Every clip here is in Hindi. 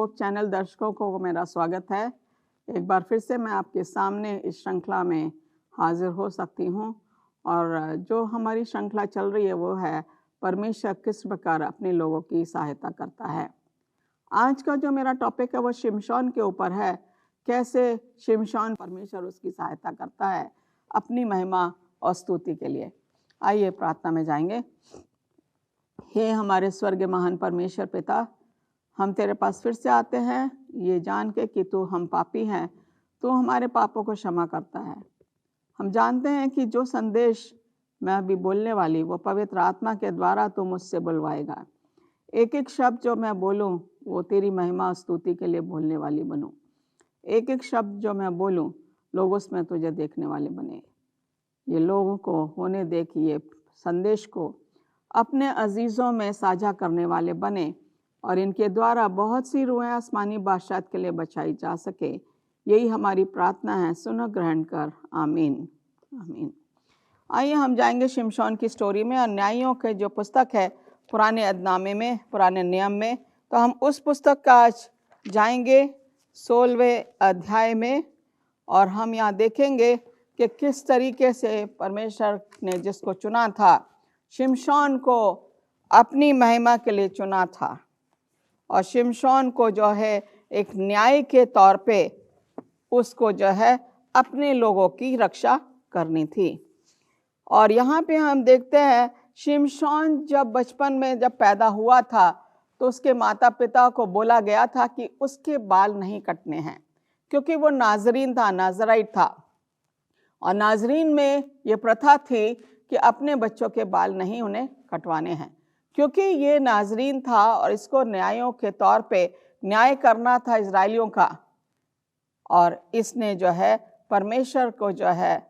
होप चैनल दर्शकों को मेरा स्वागत है। एक बार फिर से मैं आपके सामने इस श्रृंखला में हाजिर हो सकती हूँ और जो हमारी श्रृंखला चल रही है वो है परमेश्वर किस प्रकार अपने लोगों की सहायता करता है। आज का जो मेरा टॉपिक है वो शिमशोन के ऊपर है, कैसे शिमशोन परमेश्वर उसकी सहायता करता है अपनी महिमा और स्तुति के लिए। आइए प्रार्थना में जाएंगे। हे हमारे स्वर्ग महान परमेश्वर पिता, हम तेरे पास फिर से आते हैं ये जान के कि तू हम पापी हैं, तू हमारे पापों को क्षमा करता है। हम जानते हैं कि जो संदेश मैं अभी बोलने वाली वो पवित्र आत्मा के द्वारा तू मुझसे बुलवाएगा। एक एक शब्द जो मैं बोलूं वो तेरी महिमा स्तुति के लिए बोलने वाली बनूं। एक एक शब्द जो मैं बोलूं लोग उसमें तुझे देखने वाले बने। ये लोगों को होने दे कि ये संदेश को अपने अजीज़ों में साझा करने वाले बने और इनके द्वारा बहुत सी रूहें आसमानी बादशाहत के लिए बचाई जा सके। यही हमारी प्रार्थना है, सुनो ग्रहण कर, आमीन आमीन। आइए हम जाएंगे शिमशोन की स्टोरी में और न्यायियों के जो पुस्तक है पुराने अदनामे में, पुराने नियम में, तो हम उस पुस्तक का आज जाएंगे 16वें अध्याय में और हम यहाँ देखेंगे कि किस तरीके से परमेश्वर ने जिसको चुना था, शिमशोन को अपनी महिमा के लिए चुना था और शिमशोन को जो है एक न्याय के तौर पे उसको जो है अपने लोगों की रक्षा करनी थी। और यहाँ पे हम देखते हैं शिमशोन जब बचपन में जब पैदा हुआ था तो उसके माता पिता को बोला गया था कि उसके बाल नहीं कटने हैं, क्योंकि वो नाजरीन था, नाजराइट था। और नाजरीन में ये प्रथा थी कि अपने बच्चों के बाल नहीं उन्हें कटवाने हैं, क्योंकि ये नाजरीन था और इसको न्यायों के तौर पे न्याय करना था इजराइलियों का। और इसने जो है परमेश्वर को जो है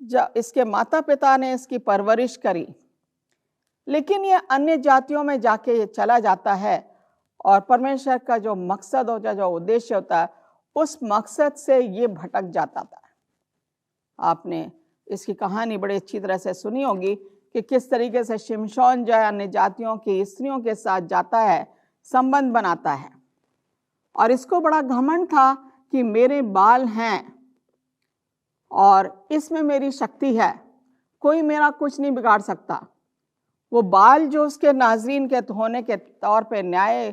जब इसके माता पिता ने इसकी परवरिश करी, लेकिन ये अन्य जातियों में जाके ये चला जाता है और परमेश्वर का जो मकसद होता है, जो उद्देश्य होता है, उस मकसद से ये भटक जाता था। आपने इसकी कहानी बड़ी अच्छी तरह से सुनी होगी कि किस तरीके से शिमशोन जो है अन्य जातियों की स्त्रियों के साथ जाता है, संबंध बनाता है और इसको बड़ा घमंड था कि मेरे बाल हैं और इसमें मेरी शक्ति है, कोई मेरा कुछ नहीं बिगाड़ सकता। वो बाल जो उसके नाजरीन के होने के तौर पे, न्याय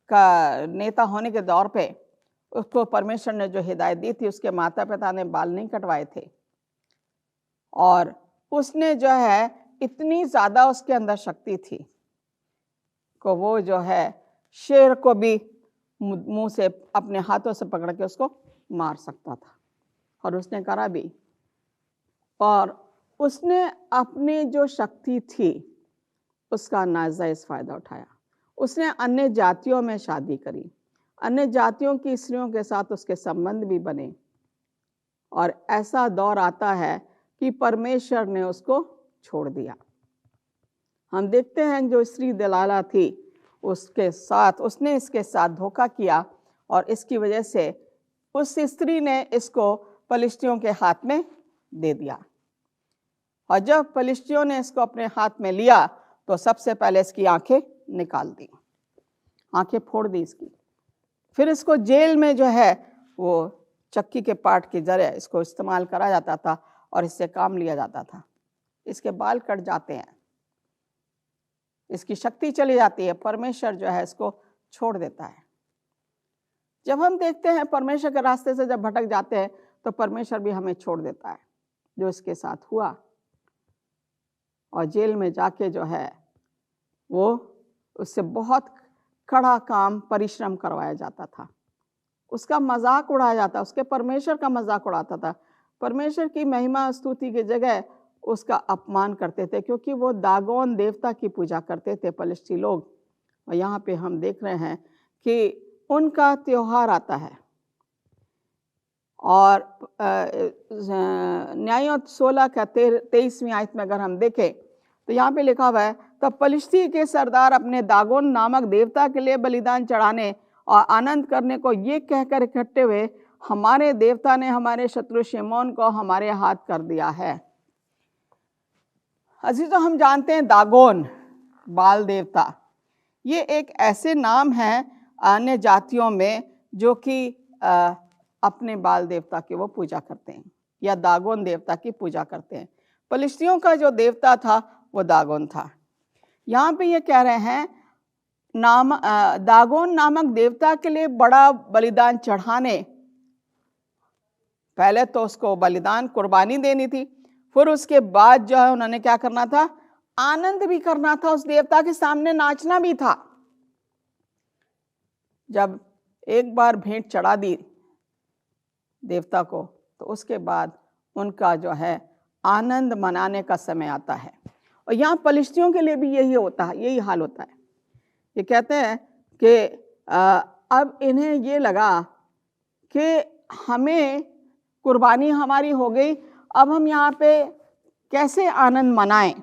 का नेता होने के तौर पे उसको परमेश्वर ने जो हिदायत दी थी, उसके माता पिता ने बाल नहीं कटवाए थे और उसने जो है इतनी ज़्यादा उसके अंदर शक्ति थी कि वो जो है शेर को भी मुंह से अपने हाथों से पकड़ के उसको मार सकता था और उसने करा भी। और उसने अपनी जो शक्ति थी उसका नाजायज़ फ़ायदा उठाया। उसने अन्य जातियों में शादी करी, अन्य जातियों की स्त्रियों के साथ उसके संबंध भी बने और ऐसा दौर आता है कि परमेश्वर ने उसको छोड़ दिया। हम देखते हैं जो स्त्री दलाला थी उसके साथ, उसने इसके साथ धोखा किया और इसकी वजह से उस स्त्री ने इसको पलिश्तियों के हाथ में दे दिया। और जब पलिश्तियों ने इसको अपने हाथ में लिया तो सबसे पहले इसकी आंखें निकाल दी, आंखें फोड़ दी इसकी। फिर इसको जेल में जो है वो चक्की के पाट के जरिए इसको इस्तेमाल करा जाता था और इससे काम लिया जाता था। इसके बाल कट जाते हैं, इसकी शक्ति चली जाती है, परमेश्वर जो है इसको छोड़ देता है। जब हम देखते हैं परमेश्वर के रास्ते से जब भटक जाते हैं तो परमेश्वर भी हमें छोड़ देता है, जो इसके साथ हुआ। और जेल में जाके जो है वो उससे बहुत कड़ा काम, परिश्रम करवाया जाता था, उसका मजाक उड़ाया जाता, उसके परमेश्वर का मजाक उड़ाता था। परमेश्वर की महिमा स्तुति की जगह उसका अपमान करते थे, क्योंकि वो दागोन देवता की पूजा करते थे पलिश्ती लोग। और यहाँ पे हम देख रहे हैं कि उनका त्योहार आता है और न्यायों 16 का 23वीं आयत में अगर हम देखें तो यहाँ पे लिखा हुआ है, तब पलिश्ती के सरदार अपने दागोन नामक देवता के लिए बलिदान चढ़ाने और आनंद करने को ये कहकर इकट्ठे हुए, हमारे देवता ने हमारे शत्रु शिमोन को हमारे हाथ कर दिया है। अजीजों, हम जानते हैं दागोन, बाल देवता, ये एक ऐसे नाम है अन्य जातियों में जो कि अपने बाल देवता की वो पूजा करते हैं या दागोन देवता की पूजा करते हैं। फलिस्तियों का जो देवता था वो दागोन था। यहाँ पे ये कह रहे हैं दागोन नामक देवता के लिए बड़ा बलिदान चढ़ाने, पहले तो उसको बलिदान कुर्बानी देनी थी, फिर उसके बाद जो है उन्होंने क्या करना था, आनंद भी करना था, उस देवता के सामने नाचना भी था। जब एक बार भेंट चढ़ा दी देवता को तो उसके बाद उनका जो है आनंद मनाने का समय आता है। और यहाँ फलिस्तियों के लिए भी यही होता है, यही हाल होता है। ये कहते हैं कि अब इन्हें ये लगा कि हमें कुर्बानी हमारी हो गई, अब हम यहाँ पे कैसे आनंद मनाएं।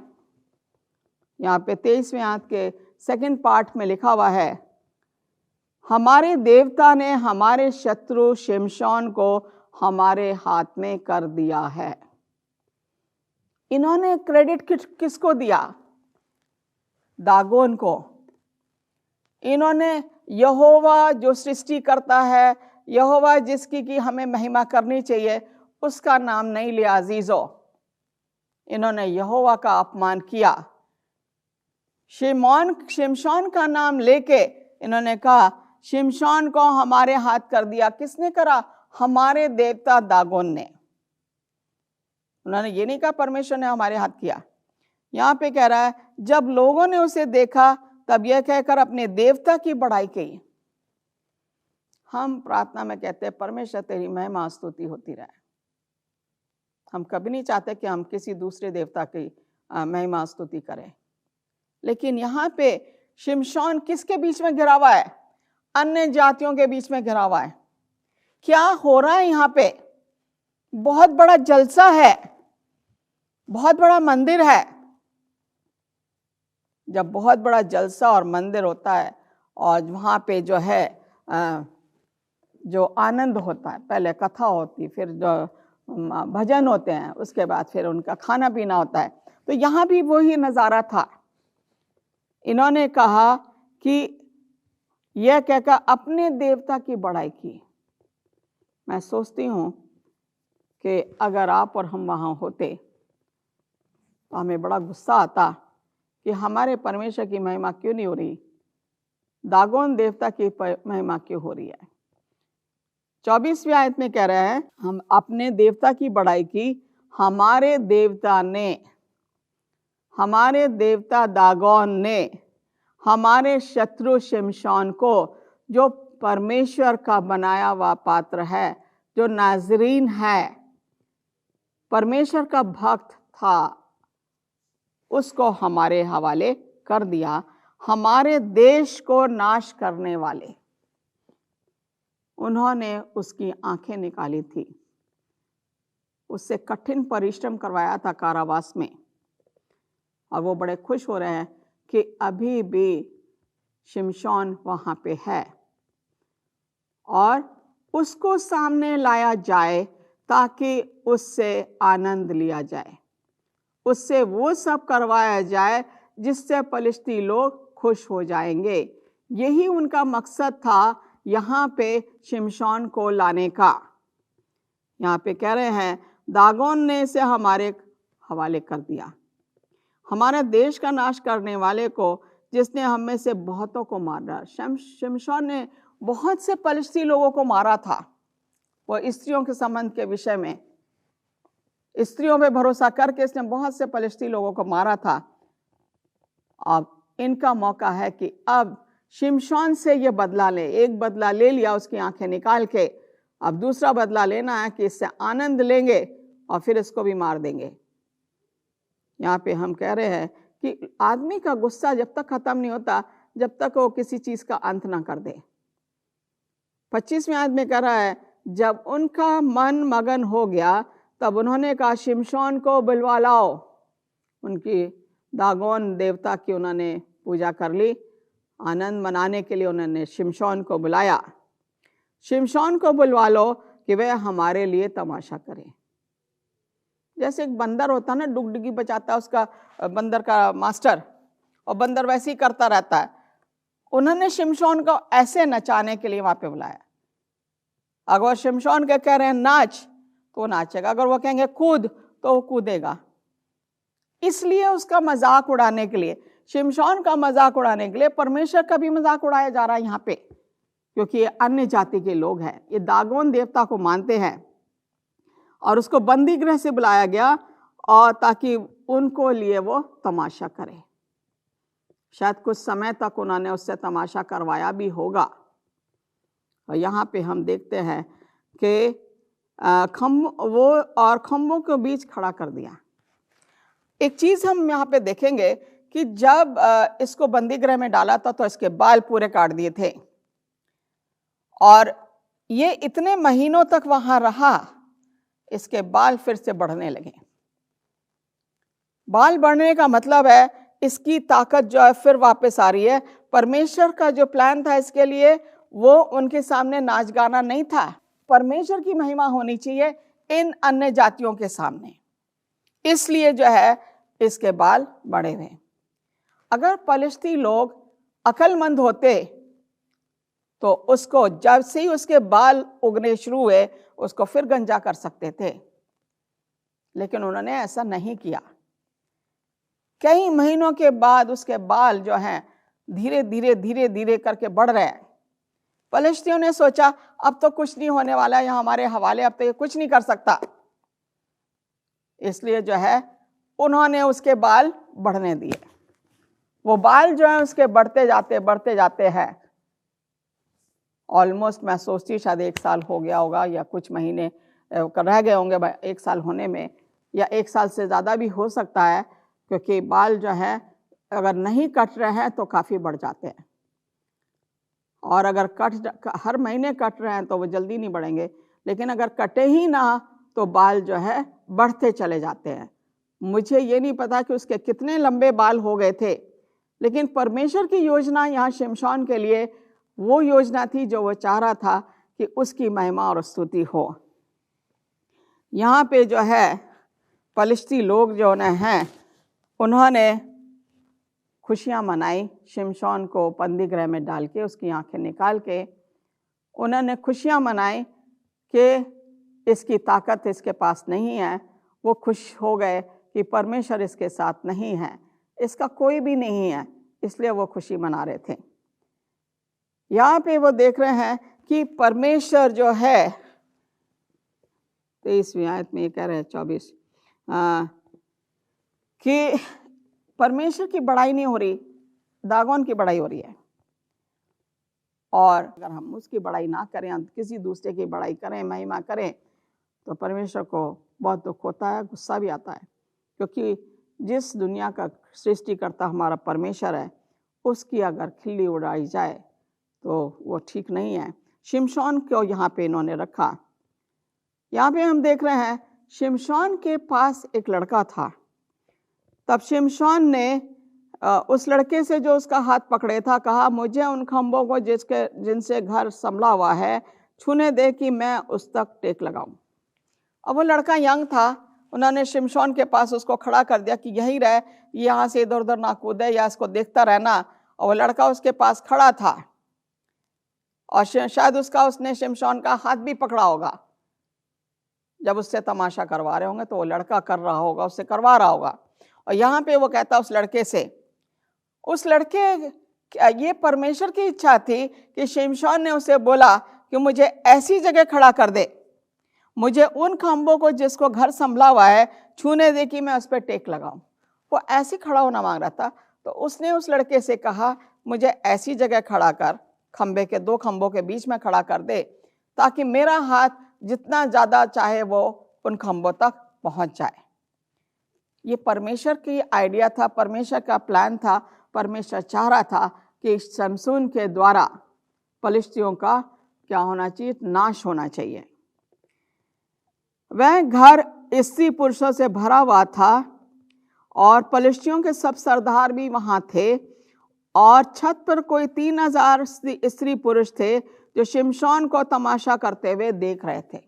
यहाँ पे 23वें आयत के सेकंड पार्ट में लिखा हुआ है, हमारे देवता ने हमारे शत्रु शिमशोन को हमारे हाथ में कर दिया है। इन्होंने क्रेडिट किसको दिया? दागोन को। इन्होंने यहोवा जो सृष्टि करता है, यहोवा जिसकी की हमें महिमा करनी चाहिए, उसका नाम नहीं लिया अजीजो। इन्होंने यहोवा का अपमान किया। शिमशोन का नाम लेके इन्होंने कहा शिमशोन को हमारे हाथ कर दिया। किसने करा? हमारे देवता दागोन ने। उन्होंने ये नहीं कहा परमेश्वर ने हमारे हाथ किया। यहाँ पे कह रहा है जब लोगों ने उसे देखा तब यह कहकर अपने देवता की बड़ाई की। हम प्रार्थना में कहते हैं परमेश्वर तेरी महिमा स्तुति होती रहे। हम कभी नहीं चाहते कि हम किसी दूसरे देवता की महिमा स्तुति करें, लेकिन यहाँ पे शिमशोन किसके बीच में घिरा हुआ है? अन्य जातियों के बीच में घिरा हुआ है। क्या हो रहा है यहाँ पे? बहुत बड़ा जलसा है, बहुत बड़ा मंदिर है। जब बहुत बड़ा जलसा और मंदिर होता है और वहाँ पे जो है जो आनंद होता है, पहले कथा होती, फिर जो भजन होते हैं, उसके बाद फिर उनका खाना पीना होता है, तो यहाँ भी वही नज़ारा था। इन्होंने कहा कि यह कहकर अपने देवता की बड़ाई की। मैं सोचती हूँ कि अगर आप और हम वहाँ होते तो हमें बड़ा गुस्सा आता कि हमारे परमेश्वर की महिमा क्यों नहीं हो रही, दागोन देवता की महिमा क्यों हो रही है। 24वीं आयत में कह रहे हैं हम अपने देवता की बड़ाई की। हमारे देवता ने, हमारे देवता दागोन ने हमारे शत्रु शिमशोन को, जो परमेश्वर का बनाया हुआ पात्र है, जो नाजरीन है, परमेश्वर का भक्त था, उसको हमारे हवाले कर दिया। हमारे देश को नाश करने वाले, उन्होंने उसकी आंखें निकाली थी, उससे कठिन परिश्रम करवाया था कारावास में, और वो बड़े खुश हो रहे हैं कि अभी भी शिमशोन वहाँ पे है और उसको सामने लाया जाए ताकि उससे आनंद लिया जाए, उससे वो सब करवाया जाए जिससे फलिस्ती लोग खुश हो जाएंगे। यही उनका मकसद था यहाँ पे शिमशोन को लाने का। यहाँ पे कह रहे हैं दागोन ने इसे हमारे हवाले कर दिया, हमारे देश का नाश करने वाले को, जिसने हम में से बहुतों को मारा। शिमशोन ने बहुत से फलिस्ती लोगों को मारा था। वो स्त्रियों के संबंध के विषय में, स्त्रियों पे भरोसा करके इसने बहुत से फलिस्ती लोगों को मारा था। अब इनका मौका है कि अब शिमशोन से ये बदला ले। एक बदला ले लिया उसकी आंखें निकाल के, अब दूसरा बदला लेना है कि इससे आनंद लेंगे और फिर इसको भी मार देंगे। यहाँ पे हम कह रहे हैं कि आदमी का गुस्सा जब तक खत्म नहीं होता, जब तक वो किसी चीज का अंत ना कर दे। 25वें आयत में कह रहा है जब उनका मन मगन हो गया तब उन्होंने कहा शिमशोन को बुलवा लाओ। उनकी दागोन देवता की उन्होंने पूजा कर ली, आनंद मनाने के लिए उन्होंने शिमशोन को बुलाया। शिमशोन को बुलवा लो कि वह हमारे लिए तमाशा करे। जैसे एक बंदर होता है ना, डुगडुगी बचाता है उसका बंदर का मास्टर, और बंदर वैसे ही करता रहता है। उन्होंने शिमशोन को ऐसे नचाने के लिए वहां पे बुलाया। अगर वो शिमशोन के कह रहे हैं नाच तो वो नाचेगा, अगर वो कहेंगे कूद तो वो कूदेगा। इसलिए उसका मजाक उड़ाने के लिए, शिमशोन का मजाक उड़ाने के लिए परमेश्वर का भी मजाक उड़ाया जा रहा है यहाँ पे, क्योंकि ये अन्य जाति के लोग हैं, ये दागोन देवता को मानते हैं। और उसको बंदी गृह से बुलाया गया और ताकि उनको लिए वो तमाशा करे। शायद कुछ समय तक उन्होंने उससे तमाशा करवाया भी होगा। और यहाँ पे हम देखते हैं कि खम्भों के बीच खड़ा कर दिया। एक चीज हम यहाँ पे देखेंगे कि जब इसको बंदी गृह में डाला था तो इसके बाल पूरे काट दिए थे, और ये इतने महीनों तक वहां रहा, इसके बाल फिर से बढ़ने लगे। बाल बढ़ने का मतलब है इसकी ताकत जो है फिर वापस आ रही है। परमेश्वर का जो प्लान था इसके लिए, वो उनके सामने नाच गाना नहीं था। परमेश्वर की महिमा होनी चाहिए इन अन्य जातियों के सामने, इसलिए जो है इसके बाल बढ़े हुए। अगर फलिस्ती लोग अक्लमंद होते तो उसको जब से ही उसके बाल उगने शुरू हुए उसको फिर गंजा कर सकते थे, लेकिन उन्होंने ऐसा नहीं किया। कई महीनों के बाद उसके बाल जो हैं धीरे धीरे करके बढ़ रहे हैं। फलिस्तियों ने सोचा अब तो कुछ नहीं होने वाला है, हमारे हवाले, अब तो ये कुछ नहीं कर सकता, इसलिए जो है उन्होंने उसके बाल बढ़ने दिए। वो बाल जो है उसके बढ़ते जाते हैं। ऑलमोस्ट मैं सोचती शायद 1 साल हो गया होगा या कुछ महीने रह गए होंगे 1 साल होने में, या 1 साल से ज़्यादा भी हो सकता है, क्योंकि बाल जो है अगर नहीं कट रहे हैं तो काफ़ी बढ़ जाते हैं, और अगर हर महीने कट रहे हैं तो वो जल्दी नहीं बढ़ेंगे, लेकिन अगर कटे ही ना तो बाल जो है बढ़ते चले जाते हैं। मुझे ये नहीं पता कि उसके कितने लंबे बाल हो गए थे, लेकिन परमेश्वर की योजना यहाँ शिमशोन के लिए वो योजना थी जो वो चाह रहा था कि उसकी महिमा और स्तुति हो। यहाँ पे जो है फलिस्ती लोग जो हैं उन्होंने खुशियाँ मनाई। शिमशोन को बंदी गृह में डाल के उसकी आंखें निकाल के उन्होंने खुशियाँ मनाई कि इसकी ताकत इसके पास नहीं है। वो खुश हो गए कि परमेश्वर इसके साथ नहीं है, इसका कोई भी नहीं है, इसलिए वो खुशी मना रहे थे। यहाँ पे वो देख रहे हैं कि परमेश्वर जो है 23वीं आयत में ये कह रहे हैं 24 कि परमेश्वर की बड़ाई नहीं हो रही, दागोन की बड़ाई हो रही है। और अगर हम उसकी बड़ाई ना करें, हम किसी दूसरे की बड़ाई करें, महिमा करें, तो परमेश्वर को बहुत दुख होता है, गुस्सा भी आता है, क्योंकि जिस दुनिया का सृष्टिकर्ता हमारा परमेश्वर है उसकी अगर खिल्ली उड़ाई जाए तो वो ठीक नहीं है। शिमशोन को यहाँ पे इन्होंने रखा। यहाँ पे हम देख रहे हैं शिमशोन के पास एक लड़का था। तब शिमशोन ने उस लड़के से जो उसका हाथ पकड़े था कहा, मुझे उन खंभों को जिनसे घर संभला हुआ है छूने दे कि मैं उस तक टेक लगाऊं। अब वो लड़का यंग था, उन्होंने शिमशोन के पास उसको खड़ा कर दिया कि यही रहे, यहाँ से इधर उधर ना कूदे या इसको देखता रहना। और वो लड़का उसके पास खड़ा था और शायद उसने शिमशोन का हाथ भी पकड़ा होगा। जब उससे तमाशा करवा रहे होंगे तो वो लड़का कर रहा होगा, उससे करवा रहा होगा। और यहाँ पे वो कहता उस लड़के ये परमेश्वर की इच्छा थी कि शिमशोन ने उसे बोला कि मुझे ऐसी जगह खड़ा कर दे, मुझे उन खंभों को जिसको घर संभला हुआ है छूने दे कि मैं उस पर टेक लगाऊं। वो ऐसे खड़ा होना मांग रहा था, तो उसने उस लड़के से कहा, मुझे ऐसी जगह खड़ा कर, खंभे के 2 खंभों के बीच में खड़ा कर दे, ताकि मेरा हाथ जितना ज़्यादा चाहे वो उन खंभों तक पहुंच जाए। ये परमेश्वर की आइडिया था, परमेश्वर का प्लान था। परमेश्वर चाह रहा था कि शिमशोन के द्वारा फलिस्तियों का क्या होना चाहिए, नाश होना चाहिए। वह घर स्त्री पुरुषों से भरा हुआ था और फलिस्तियों के सब सरदार भी वहां थे, और छत पर कोई 3000 स्त्री पुरुष थे जो शिमशोन को तमाशा करते हुए देख रहे थे।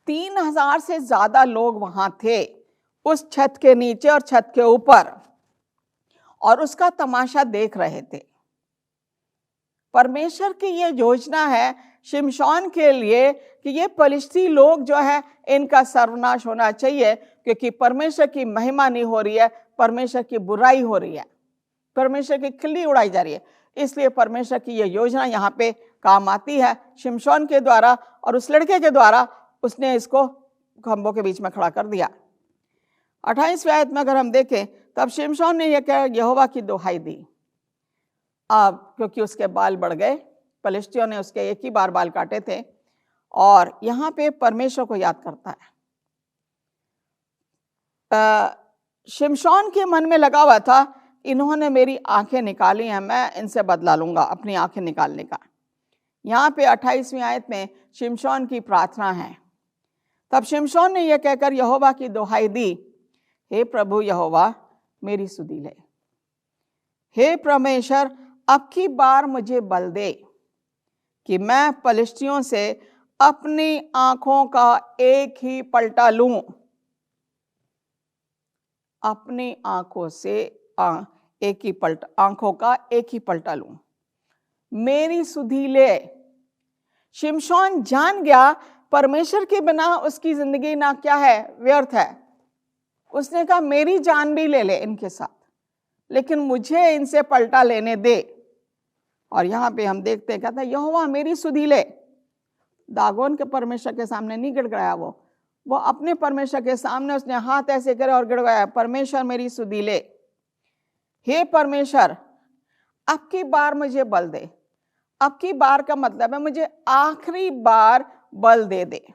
3000 से ज्यादा लोग वहां थे उस छत के नीचे और छत के ऊपर, और उसका तमाशा देख रहे थे। परमेश्वर की ये योजना है शिमशोन के लिए कि ये पलिश्ती लोग जो है इनका सर्वनाश होना चाहिए, क्योंकि परमेश्वर की महिमा नहीं हो रही है, परमेश्वर की बुराई हो रही है, परमेश्वर की खिल्ली उड़ाई जा रही है। इसलिए परमेश्वर की ये योजना यहाँ पे काम आती है शिमशोन के द्वारा, और उस लड़के के द्वारा उसने इसको खंभों के बीच में खड़ा कर दिया। 28वें आयत में अगर हम देखें, तब शिमशोन ने यह कहा यहोवा की दुहाई दी। अब क्योंकि उसके बाल बढ़ गए, पलिश्तियों ने उसके एक ही बार बाल काटे थे, और यहाँ पे परमेश्वर को याद करता है। शिमशोन के मन में लगा हुआ था, इन्होंने मेरी आंखें निकाली हैं, मैं इनसे बदला लूंगा अपनी आंखें निकालने का। यहाँ पे 28वीं आयत में शिमशोन की प्रार्थना है। तब शिमशोन ने यह कहकर यहोवा की दुहाई दी, हे प्रभु यहोवा मेरी सुधि ले, हे परमेश्वर अब की बार मुझे बल दे कि मैं पलिश्तियों से अपनी आंखों का एक ही पलटा लूं, अपनी आंखों से आंखों का एक ही पलटा लूं, मेरी सुधि ले। शिमशोन जान गया परमेश्वर के बिना उसकी जिंदगी ना क्या है, व्यर्थ है। उसने कहा मेरी जान भी ले ले इनके साथ, लेकिन मुझे इनसे पलटा लेने दे। और यहाँ पे हम देखते हैं, कहता है यहोवा मेरी सुधि ले। दागोन के परमेश्वर के सामने नहीं गिड़गड़ाया, वो अपने परमेश्वर के सामने उसने हाथ ऐसे करे और गिड़गड़ाया, परमेश्वर मेरी सुधि ले, हे परमेश्वर अब की बार मुझे बल दे। अब की बार का मतलब है मुझे आखिरी बार बल दे दे,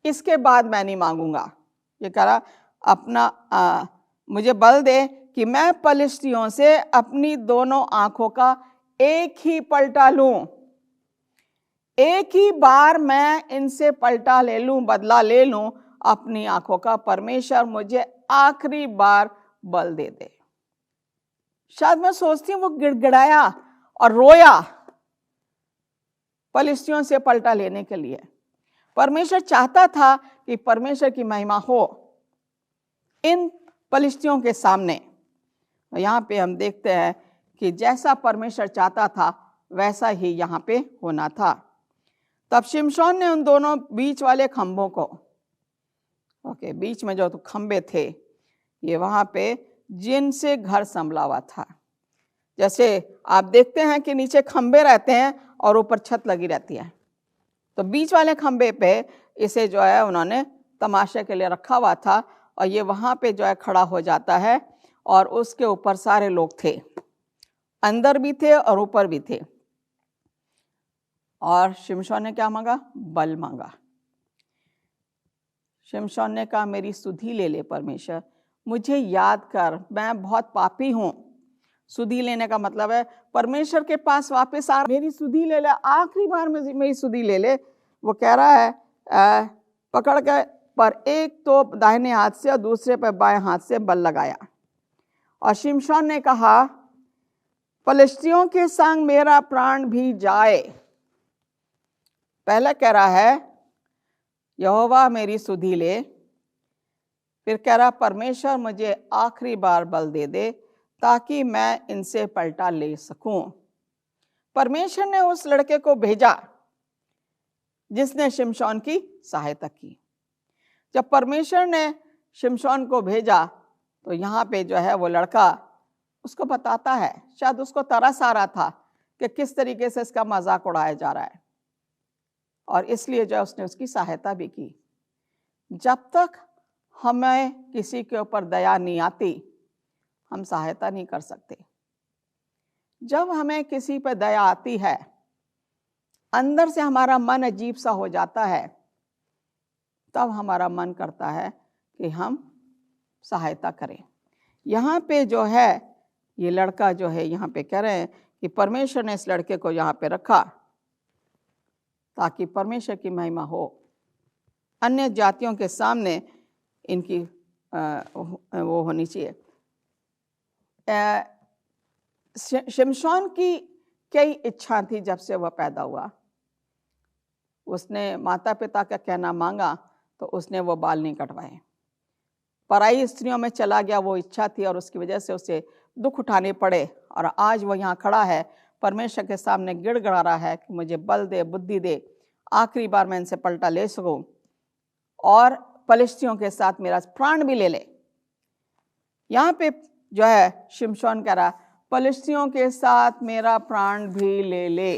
इसके बाद मैं नहीं मांगूंगा। ये कह रहा अपना मुझे बल दे कि मैं पलिश्तियों से अपनी दोनों आंखों का एक ही पलटा लूं, एक ही बार मैं इनसे पलटा ले लूं, बदला ले लूं अपनी आंखों का। परमेश्वर मुझे आखिरी बार बल दे दे। शायद मैं सोचती हूं वो गिड़गिड़ाया और रोया पलिश्तियों से पलटा लेने के लिए। परमेश्वर चाहता था कि परमेश्वर की महिमा हो इन पलिश्तियों के सामने। यहाँ पे हम देखते हैं कि जैसा परमेश्वर चाहता था वैसा ही यहाँ पे होना था। तब शिमशोन ने उन दोनों बीच वाले खंभों को, बीच में जो तो खंबे थे, ये वहाँ पे जिनसे घर संभला हुआ था। जैसे आप देखते हैं कि नीचे खंबे रहते हैं और ऊपर छत लगी रहती है, तो बीच वाले खंबे पे इसे जो है उन्होंने तमाशे के लिए रखा हुआ था, और ये वहाँ पे जो है खड़ा हो जाता है, और उसके ऊपर सारे लोग थे, अंदर भी थे और ऊपर भी थे। और शिमशोन ने क्या मांगा? बल मांगा। शिमशोन ने कहा मेरी सुधि ले ले परमेश्वर, मुझे याद कर, मैं बहुत पापी हूँ। सुधि लेने का मतलब है परमेश्वर के पास वापस आ, मेरी सुधि ले ले, आखिरी बार मेरी सुधि ले ले। वो कह रहा है पकड़ के, पर एक तो दाहिने हाथ से और दूसरे पर बाएं हाथ से बल लगाया। और शिमशोन ने कहा पलिश्तियों के संग मेरा प्राण भी जाए। पहले कह रहा है यहोवा मेरी सुधि ले, फिर कह रहा परमेश्वर मुझे आखिरी बार बल दे दे ताकि मैं इनसे पलटा ले सकूं। परमेश्वर ने उस लड़के को भेजा जिसने शिमशोन की सहायता की। जब परमेश्वर ने शिमशोन को भेजा तो यहाँ पे जो है वो लड़का उसको बताता है, शायद उसको तरस आ रहा था कि किस तरीके से इसका मजाक उड़ाया जा रहा है, और इसलिए जो उसने उसकी सहायता भी की। जब तक हमें किसी के ऊपर दया नहीं आती हम सहायता नहीं कर सकते। जब हमें किसी पर दया आती है अंदर से हमारा मन अजीब सा हो जाता है, तब हमारा मन करता है कि हम सहायता करें। यहाँ पे जो है ये लड़का जो है यहाँ पे कह रहे हैं कि परमेश्वर ने इस लड़के को यहाँ पे रखा ताकि परमेश्वर की महिमा हो, अन्य जातियों के सामने इनकी वो होनी चाहिए। शिमशोन की कई इच्छा थी जब से वह पैदा हुआ। उसने माता पिता का कहना मांगा तो उसने वो बाल नहीं कटवाए, पराई स्त्रियों में चला गया, वो इच्छा थी और उसकी वजह से उसे दुख उठाने पड़े, और आज वो यहाँ खड़ा है परमेश्वर के सामने गिड़गिड़ा रहा है कि मुझे बल दे, बुद्धि दे, आखिरी बार मैं इनसे पलटा ले सकूं और पलिश्तियों के साथ मेरा प्राण भी ले ले। यहाँ पे जो है शिमशोन कह रहा पलिश्तियों के साथ मेरा प्राण भी ले ले।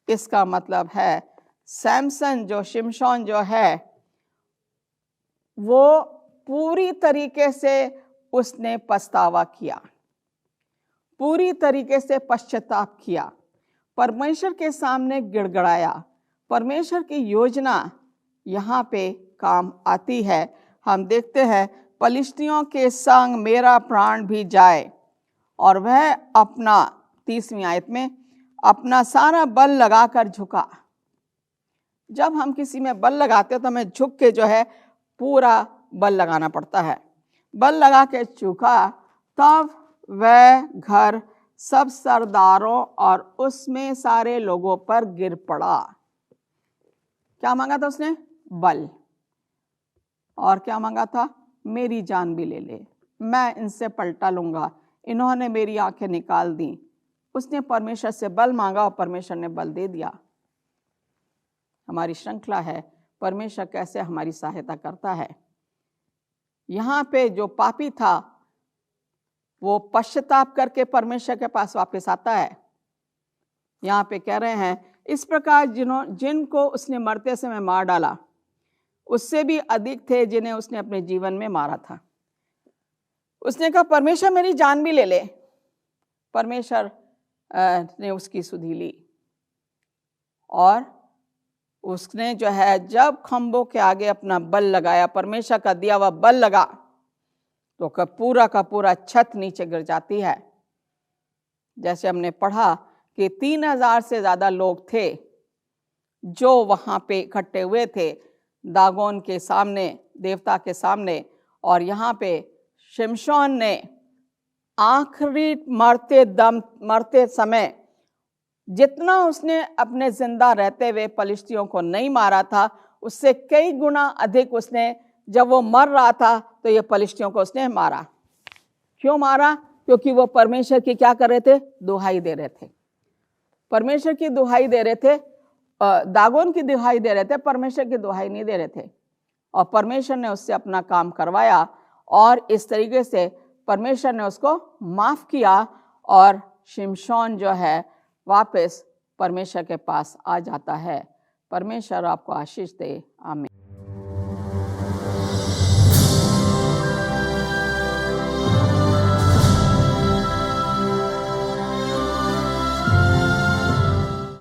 इसका मतलब है सैमसन जो शिमशोन जो है वो पूरी तरीके से उसने पछतावा किया, पूरी तरीके से पश्चाताप किया, परमेश्वर के सामने गिड़गिड़ाया। परमेश्वर की योजना यहाँ पे काम आती है। हम देखते हैं पलिश्तियों के संग मेरा प्राण भी जाए, और वह अपना 30वीं आयत में अपना सारा बल लगाकर झुका। जब हम किसी में बल लगाते हैं तो हमें झुक के जो है पूरा बल लगाना पड़ता है। बल लगा के झुका, तब वह घर सब सरदारों और उसमें सारे लोगों पर गिर पड़ा। क्या मांगा था उसने? बल। और क्या मांगा था? मेरी जान भी ले ले, मैं इनसे पलटा लूंगा, इन्होंने मेरी आंखें निकाल दी। उसने परमेश्वर से बल मांगा और परमेश्वर ने बल दे दिया। हमारी श्रृंखला है परमेश्वर कैसे हमारी सहायता करता है। यहाँ पे जो पापी था वो पश्चाताप करके परमेश्वर के पास वापस आता है। यहाँ पे कह रहे हैं इस प्रकार जिनको उसने मरते समय मार डाला, उससे भी अधिक थे जिन्हें उसने अपने जीवन में मारा था। उसने कहा परमेश्वर मेरी जान भी ले ले। परमेश्वर ने उसकी सुधि ली और उसने जो है जब खंभों के आगे अपना बल लगाया, परमेश्वर का दिया हुआ बल लगा, तो पूरा का पूरा छत नीचे गिर जाती है। जैसे हमने पढ़ा कि 3000 से ज्यादा लोग थे जो वहां पे इकट्ठे हुए थे दागोन के सामने, देवता के सामने। और यहाँ पे शिमशोन ने आखिरी मरते समय जितना उसने अपने जिंदा रहते हुए पलिश्तियों को नहीं मारा था, उससे कई गुना अधिक उसने जब वो मर रहा था तो ये पलिश्तियों को उसने मारा। क्यों मारा? क्योंकि वो परमेश्वर की क्या कर रहे थे? दुहाई दे रहे थे। परमेश्वर की दुहाई दे रहे थे, दागोन की दुहाई दे रहे थे, परमेश्वर की दुहाई नहीं दे रहे थे। और परमेश्वर ने उससे अपना काम करवाया और इस तरीके से परमेश्वर ने उसको माफ किया और शिमशोन जो है वापस परमेश्वर के पास आ जाता है। परमेश्वर आपको आशीष दे। आमीन।